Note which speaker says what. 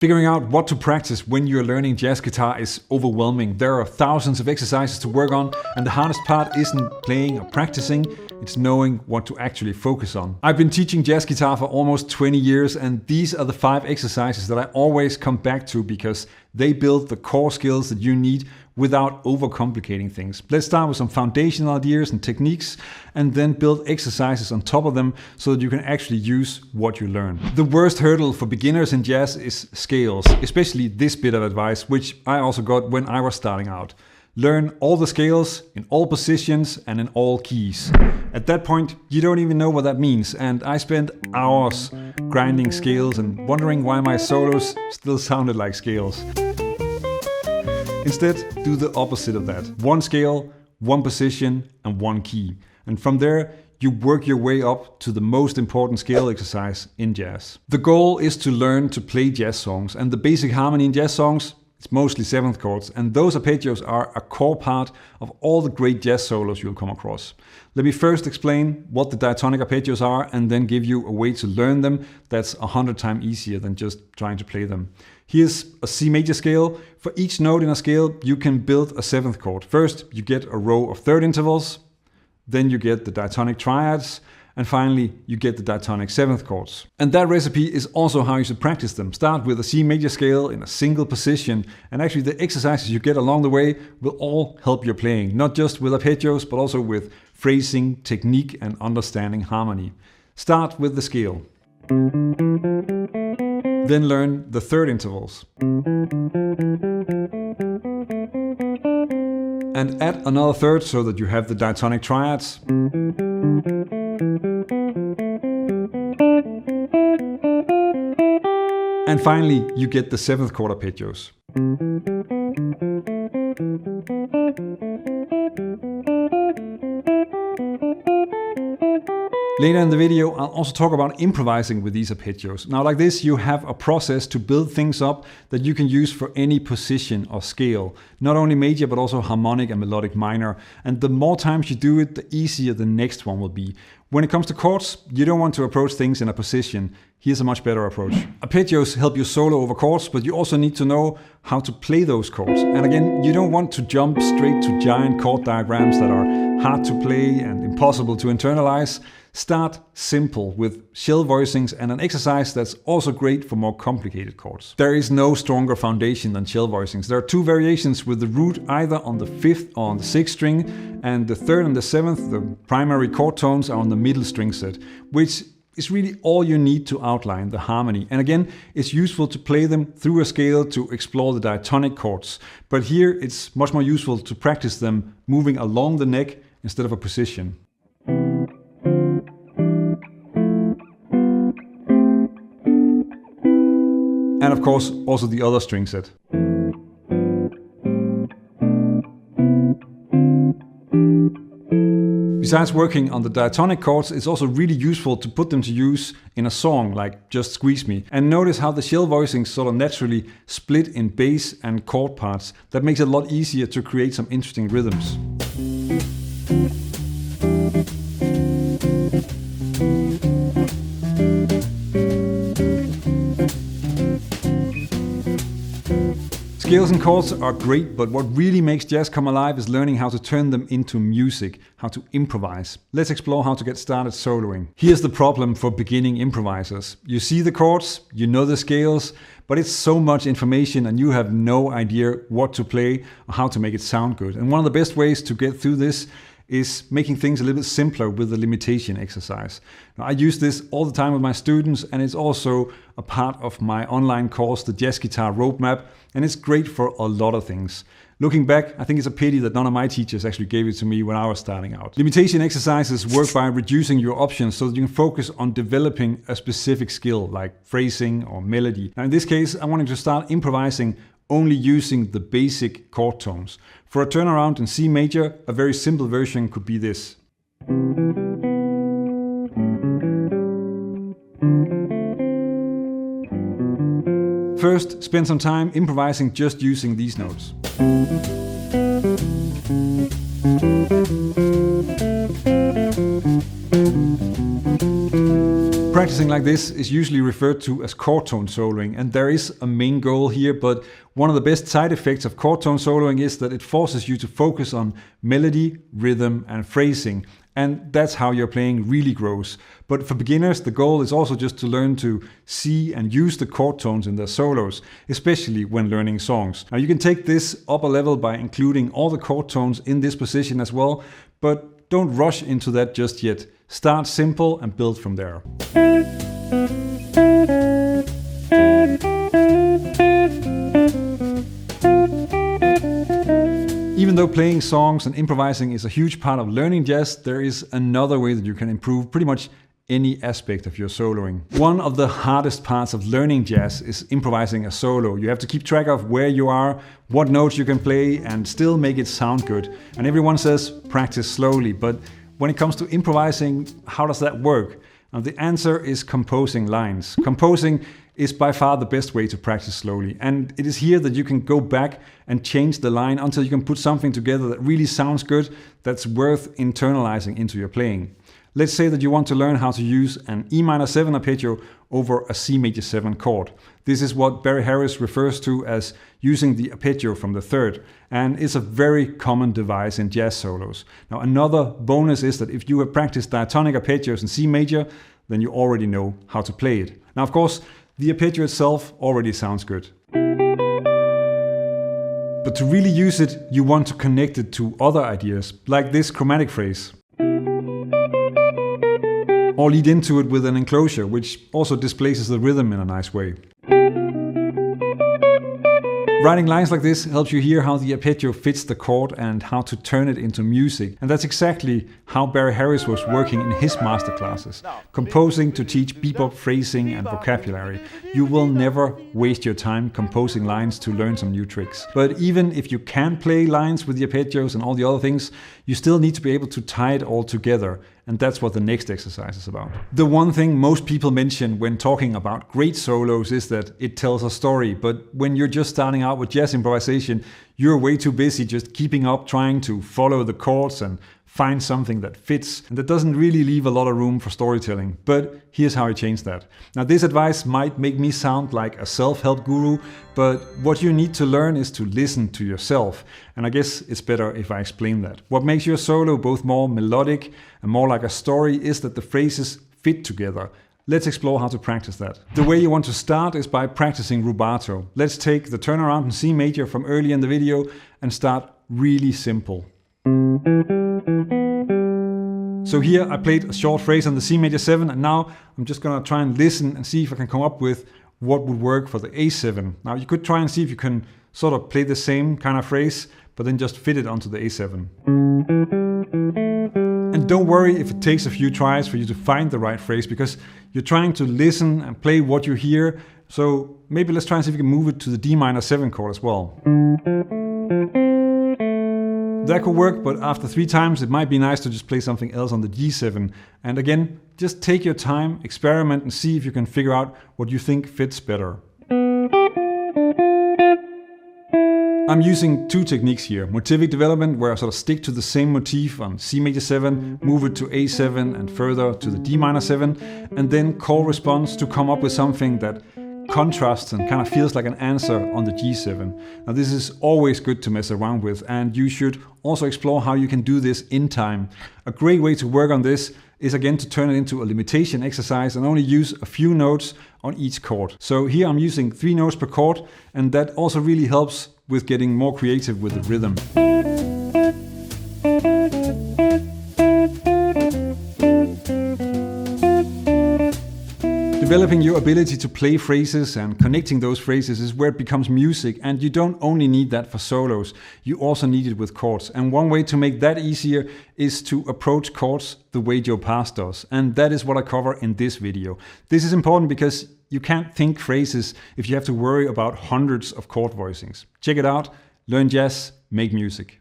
Speaker 1: Figuring out what to practice when you're learning jazz guitar is overwhelming. There are thousands of exercises to work on, and the hardest part isn't playing or practicing, it's knowing what to actually focus on. I've been teaching jazz guitar for almost 20 years, and these are the 5 exercises that I always come back to because they build the core skills that you need without overcomplicating things. Let's start with some foundational ideas and techniques, and then build exercises on top of them so that you can actually use what you learn. The worst hurdle for beginners in jazz is scales, especially this bit of advice, which I also got when I was starting out. Learn all the scales in all positions and in all keys. At that point, you don't even know what that means, and I spent hours grinding scales and wondering why my solos still sounded like scales. Instead, do the opposite of that. 1 scale, 1 position, and 1 key. And from there, you work your way up to the most important scale exercise in jazz. The goal is to learn to play jazz songs, and the basic harmony in jazz songs, it's mostly 7th chords, and those arpeggios are a core part of all the great jazz solos you'll come across. Let me first explain what the diatonic arpeggios are and then give you a way to learn them that's 100 times easier than just trying to play them. Here's a C major scale. For each note in a scale, you can build a 7th chord. First, you get a row of 3rd intervals, then you get the diatonic triads, and finally, you get the diatonic 7th chords. And that recipe is also how you should practice them. Start with a C major scale in a single position, and actually the exercises you get along the way will all help your playing, not just with arpeggios, but also with phrasing, technique, and understanding harmony. Start with the scale. Then learn the 3rd intervals. And add another 3rd so that you have the diatonic triads. And finally, you get the 7th chord arpeggios. Later in the video, I'll also talk about improvising with these arpeggios. Now, like this, you have a process to build things up that you can use for any position or scale. Not only major, but also harmonic and melodic minor. And the more times you do it, the easier the next one will be. When it comes to chords, you don't want to approach things in a position. Here's a much better approach. Arpeggios help you solo over chords, but you also need to know how to play those chords. And again, you don't want to jump straight to giant chord diagrams that are hard to play and impossible to internalize. Start simple with shell voicings and an exercise that's also great for more complicated chords. There is no stronger foundation than shell voicings. There are 2 variations with the root either on the 5th or on the 6th string, and the 3rd and the 7th, the primary chord tones, are on the middle string set, which is really all you need to outline the harmony. And again, it's useful to play them through a scale to explore the diatonic chords. But here it's much more useful to practice them moving along the neck instead of a position. And of course, also the other string set. Besides working on the diatonic chords, it's also really useful to put them to use in a song like Just Squeeze Me. And notice how the shell voicings sort of naturally split in bass and chord parts. That makes it a lot easier to create some interesting rhythms. Scales and chords are great, but what really makes jazz come alive is learning how to turn them into music, how to improvise. Let's explore how to get started soloing. Here's the problem for beginning improvisers. You see the chords, you know the scales, but it's so much information and you have no idea what to play or how to make it sound good. And one of the best ways to get through this is making things a little bit simpler with the limitation exercise. Now, I use this all the time with my students, and it's also a part of my online course, the Jazz Guitar Roadmap, and it's great for a lot of things. Looking back, I think it's a pity that none of my teachers actually gave it to me when I was starting out. Limitation exercises work by reducing your options so that you can focus on developing a specific skill like phrasing or melody. Now in this case, I wanted to start improvising only using the basic chord tones. For a turnaround in C major, a very simple version could be this. First, spend some time improvising just using these notes. Practicing like this is usually referred to as chord tone soloing, and there is a main goal here, but one of the best side effects of chord tone soloing is that it forces you to focus on melody, rhythm, and phrasing, and that's how your playing really grows. But for beginners, the goal is also just to learn to see and use the chord tones in their solos, especially when learning songs. Now you can take this up a level by including all the chord tones in this position as well, but don't rush into that just yet. Start simple and build from there. Even though playing songs and improvising is a huge part of learning jazz, there is another way that you can improve pretty much any aspect of your soloing. One of the hardest parts of learning jazz is improvising a solo. You have to keep track of where you are, what notes you can play, and still make it sound good. And everyone says practice slowly, but when it comes to improvising, how does that work? Now the answer is composing lines. Composing is by far the best way to practice slowly, and it is here that you can go back and change the line until you can put something together that really sounds good, that's worth internalizing into your playing. Let's say that you want to learn how to use an E minor 7 arpeggio over a C major 7 chord. This is what Barry Harris refers to as using the arpeggio from the third, and it's a very common device in jazz solos. Now another bonus is that if you have practiced diatonic arpeggios in C major, then you already know how to play it. Now of course, the arpeggio itself already sounds good. But to really use it, you want to connect it to other ideas, like this chromatic phrase. Or lead into it with an enclosure, which also displaces the rhythm in a nice way. Writing lines like this helps you hear how the arpeggio fits the chord and how to turn it into music. And that's exactly how Barry Harris was working in his masterclasses, composing to teach bebop phrasing and vocabulary. You will never waste your time composing lines to learn some new tricks. But even if you can play lines with the arpeggios and all the other things, you still need to be able to tie it all together. And that's what the next exercise is about. The one thing most people mention when talking about great solos is that it tells a story. But when you're just starting out with jazz improvisation, you're way too busy just keeping up trying to follow the chords and find something that fits. And that doesn't really leave a lot of room for storytelling. But here's how I change that. Now this advice might make me sound like a self-help guru, but what you need to learn is to listen to yourself. And I guess it's better if I explain that. What makes your solo both more melodic and more like a story is that the phrases fit together. Let's explore how to practice that. The way you want to start is by practicing rubato. Let's take the turnaround in C major from earlier in the video and start really simple. So here I played a short phrase on the C major 7, and now I'm just gonna try and listen and see if I can come up with what would work for the A7. Now you could try and see if you can sort of play the same kind of phrase, but then just fit it onto the A7. And don't worry if it takes a few tries for you to find the right phrase, because you're trying to listen and play what you hear. So maybe let's try and see if we can move it to the D minor 7 chord as well. That could work, but after 3 times it might be nice to just play something else on the G7. And again, just take your time, experiment and see if you can figure out what you think fits better. I'm using 2 techniques here. Motivic development, where I sort of stick to the same motif on C major 7, move it to A7 and further to the D minor 7, and then call response to come up with something that contrasts and kind of feels like an answer on the G7. Now this is always good to mess around with, and you should also explore how you can do this in time. A great way to work on this is again to turn it into a limitation exercise and only use a few notes on each chord. So here I'm using 3 notes per chord, and that also really helps with getting more creative with the rhythm. Developing your ability to play phrases and connecting those phrases is where it becomes music, and you don't only need that for solos, you also need it with chords. And one way to make that easier is to approach chords the way Joe Pass does, and that is what I cover in this video. This is important because you can't think phrases if you have to worry about hundreds of chord voicings. Check it out, learn jazz, make music.